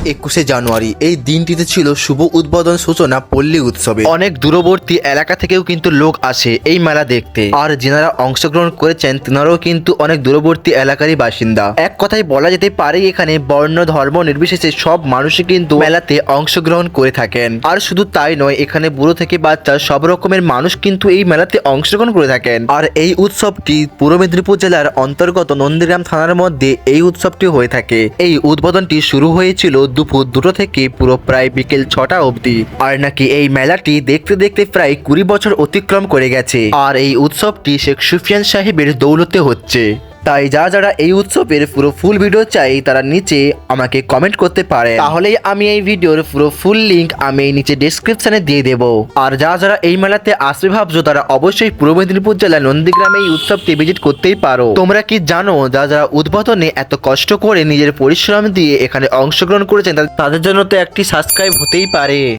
21শে জানুয়ারি এই দিনটিতে ছিল শুভ উদ্বোধন সূচনা পল্লী উৎসবে। অনেক দূরবর্তী এলাকা থেকেও কিন্তু লোক আসে এই মেলা দেখতে, আর যারা অংশগ্রহণ করেছেন তেনারাও কিন্তু অনেক দূরবর্তী এলাকারই বাসিন্দা। এক কথায় বলা যেতে পারে এখানে বর্ণ ধর্ম নির্বিশেষে সব মানুষই কিন্তু মেলাতে অংশগ্রহণ করে থাকেন। আর শুধু তাই নয়, এখানে বুড়ো থেকে বাচ্চা সব রকমের মানুষ কিন্তু এই মেলাতে অংশগ্রহণ করে থাকেন। আর এই উৎসবটি পূর্ব মেদিনীপুর জেলার অন্তর্গত নন্দীগ্রাম থানার মধ্যে এই উৎসবটি হয়ে থাকে। এই উদ্বোধনটি শুরু হয়েছিল দুপুর 2টা থেকে পুরো প্রায় বিকেল 6টা অবধি। আর নাকি এই মেলাটি দেখতে দেখতে প্রায় 20 বছর অতিক্রম করে গেছে। আর এই উৎসবটি শেখ সুফিয়ান সাহেবের দৌলতে হচ্ছে। তাই যারা এই উৎসবের পুরো ফুল ভিডিও চাই তারা নিচে আমাকে কমেন্ট করতে পারে, তাহলেই আমি এই ভিডিওর পুরো ফুল লিংক আমি নিচে ডেসক্রিপশনে দিয়ে দেব। আর যারা এই মেলাতে আসবে ভাবছো তারা অবশ্যই পূর্ব মেদিনীপুর জেলার নন্দীগ্রামে এই উৎসবটি ভিজিট করতেই পারো। তোমরা কি জানো যারা উদ্বোধনে এত কষ্ট করে নিজের পরিশ্রম দিয়ে এখানে অংশগ্রহণ করেছেন তাদের জন্য তো একটি সাবস্ক্রাইব হতেই পারে।